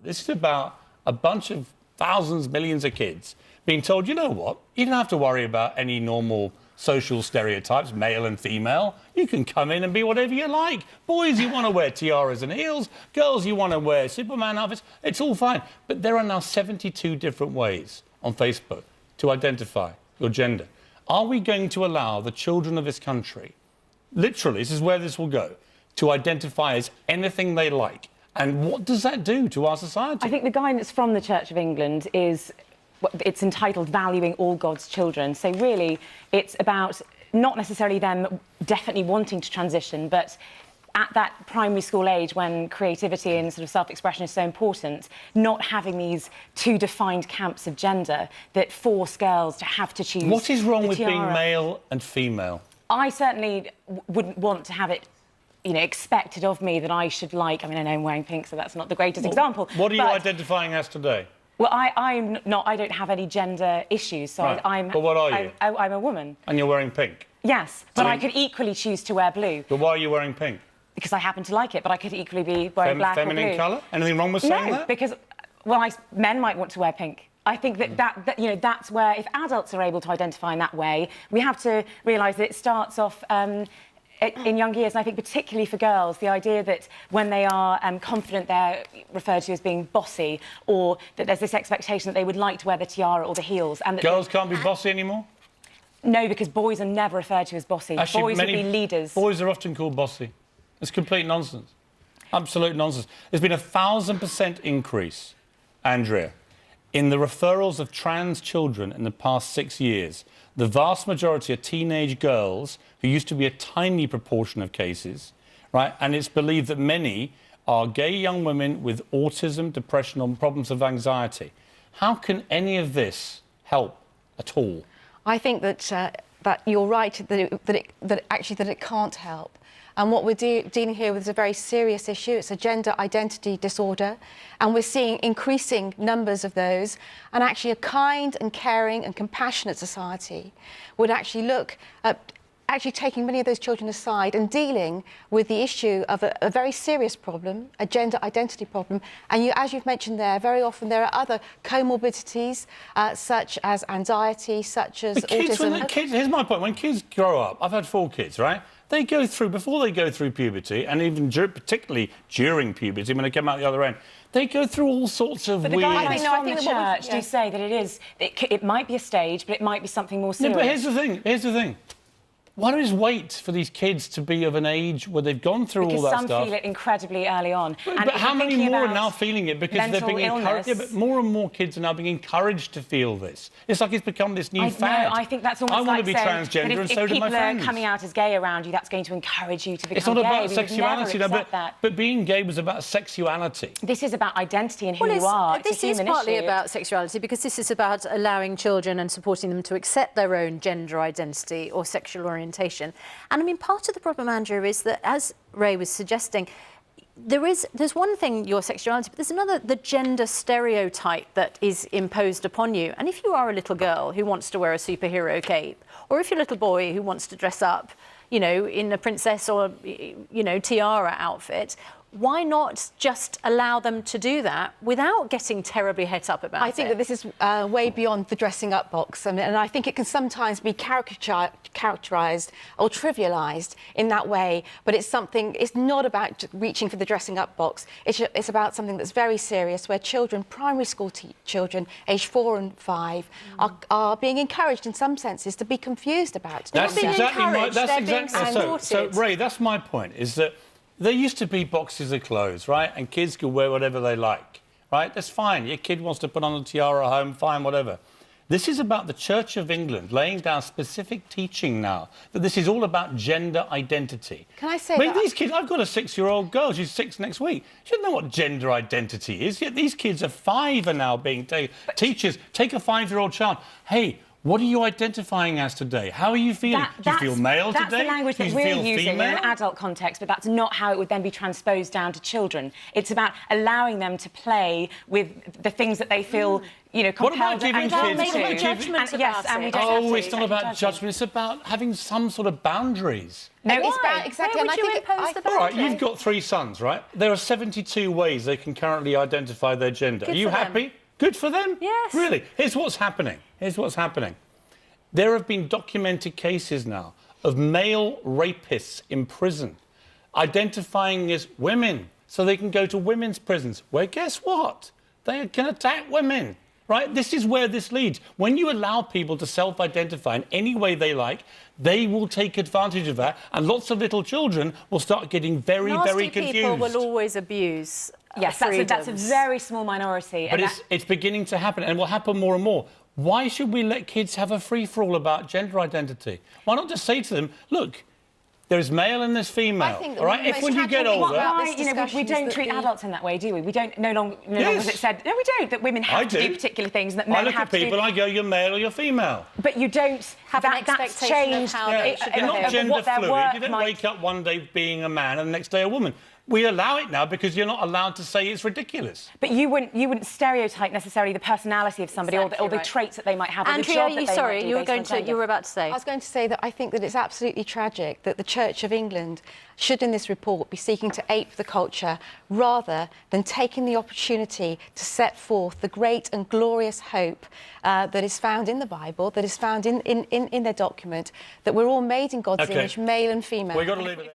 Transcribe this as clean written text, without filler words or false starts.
This is about a bunch of thousands, millions of kids being told, you know what, you don't have to worry about any normal social stereotypes, male and female. You can come in and be whatever you like. Boys, you want to wear tiaras and heels. Girls, you want to wear Superman outfits. It's all fine. But there are now 72 different ways on Facebook to identify your gender. Are we going to allow the children of this country, literally, this is where this will go, to identify as anything they like? And what does that do to our society? I think the guidance from the Church of England is, it's entitled Valuing All God's Children. So really, it's about not necessarily them definitely wanting to transition, but at that primary school age when creativity and sort of self-expression is so important, not having these two defined camps of gender that force girls to have to choose. What is wrong with being male and female? I certainly wouldn't want to have it, you know, expected of me that I should like... I mean, I know I'm wearing pink, so that's not the greatest example. What are you identifying as today? Well, I'm not... I don't have any gender issues, so right. I'm... But what are you? I'm a woman. And you're wearing pink? Yes, but I could equally choose to wear blue. But why are you wearing pink? Because I happen to like it, but I could equally be wearing black or blue. Feminine colour? Anything wrong with saying that? No, because, well, men might want to wear pink. I think that you know, that's where, if adults are able to identify in that way, we have to realise that it starts off in young years, and I think particularly for girls, the idea that when they are confident, they're referred to as being bossy, or that there's this expectation that they would like to wear the tiara or the heels. And that girls can't be bossy anymore? No, because boys are never referred to as bossy. Actually, boys would be leaders. Boys are often called bossy. It's complete nonsense. Absolute nonsense. There's been a 1,000% increase, Andrea, in the referrals of trans children in the past 6 years. The vast majority are teenage girls, who used to be a tiny proportion of cases, right? And it's believed that many are gay young women with autism, depression, or problems of anxiety. How can any of this help at all? I think that that you're right that it can't help. And what we're dealing here with is a very serious issue. It's a gender identity disorder, and we're seeing increasing numbers of those. And actually, a kind and caring and compassionate society would actually look at actually taking many of those children aside and dealing with the issue of a very serious problem, a gender identity problem. And as you've mentioned there, very often there are other comorbidities, such as anxiety, such as autism. Here's my point. When kids grow up, I've had 4 kids, right? They go through, before they go through puberty, and even particularly during puberty, when they come out the other end, they go through all sorts of weird... But the guidance from the church do say that it might be a stage, but it might be something more serious. No, but here's the thing. Why don't we just wait for these kids to be of an age where they've gone through all that stuff? Because some feel it incredibly early on. But how many more are now feeling it because they're being encouraged? Yeah, but more and more kids are now being encouraged to feel this. It's like it's become this new fad. No, I think that's almost like I want to be transgender, and so do my friends. If people are coming out as gay around you, that's going to encourage you to become gay. It's not about sexuality, but being gay was about sexuality. This is about identity and who you are. This is partly about sexuality, because this is about allowing children and supporting them to accept their own gender identity or sexual orientation. And I mean, part of the problem, Andrea, is that, as Ray was suggesting, there's one thing, your sexuality, but there's another, the gender stereotype that is imposed upon you. And if you are a little girl who wants to wear a superhero cape, or if you're a little boy who wants to dress up, you know, in a princess or, you know, tiara outfit, why not just allow them to do that without getting terribly het up about it? I think that this is way beyond the dressing up box. I mean, and I think it can sometimes be characterised or trivialised in that way, but it's not about reaching for the dressing up box. It's about something that's very serious, where children, primary school children, aged 4 and 5, are being encouraged in some senses to be confused about it. That's exactly so, Ray, that's my point, is that there used to be boxes of clothes, right? And kids could wear whatever they like, right? That's fine. Your kid wants to put on a tiara at home, fine, whatever. This is about the Church of England laying down specific teaching now that this is all about gender identity. Can I say that? These kids, I've got a 6-year-old girl, she's 6 next week. She doesn't know what gender identity is, yet these kids are 5 and now being teachers. Take a 5-year-old child. Hey, What are you identifying as today? How are you feeling? Do you feel male that's today? That's the language Do that you we're feel using female? in an adult context, but that's not how it would then be transposed down to children. It's about allowing them to play with the things that they feel, you know, What about compelled giving and kids- drawn what about to. judgment And, yes, about and we it? don't have Oh, to. it's not about judgment. It's about having some sort of boundaries. No, it's Why? about exactly. Where and would I you think impose the All right, boundary? you've got 3 sons, right? There are 72 ways they can currently identify their gender. Good Are you for them. happy? Good for them? Yes. Really? Here's what's happening. There have been documented cases now of male rapists in prison identifying as women so they can go to women's prisons, where guess what? They can attack women, right? This is where this leads. When you allow people to self-identify in any way they like, they will take advantage of that, and lots of little children will start getting very, Nasty very confused. people will always abuse Yes, that's a freedoms. very small minority. But and it's beginning to happen, and will happen more and more. Why should we let kids have a free-for-all about gender identity? Why not just say to them, look, there's male and there's female, I think that all right? one of If the when most you get tragic things older... about Why, this you know, discussion we is don't that treat the- adults in that way, do we? We don't no longer Yes. is it said. No, we don't. That women I have to do. do particular things. That I men look have at people, to. I go, you're male or you're female. But you don't Have an that's expectation of changed. how Yeah, they should you're not behave. gender what their fluid. work You don't might- wake up one day being a man and the next day a woman. We allow it now because you're not allowed to say it's ridiculous. But you wouldn't stereotype necessarily the personality of somebody or Exactly the right. traits that they might have. Or the Andrea, job that they sorry, might do you were based on going to. gender. You were about to say. I was going to say that I think that it's absolutely tragic that the Church of England should, in this report, be seeking to ape the culture rather than taking the opportunity to set forth the great and glorious hope that is found in the Bible, that is found in their document, that we're all made in God's Okay. image, male and female. We've got to leave it there.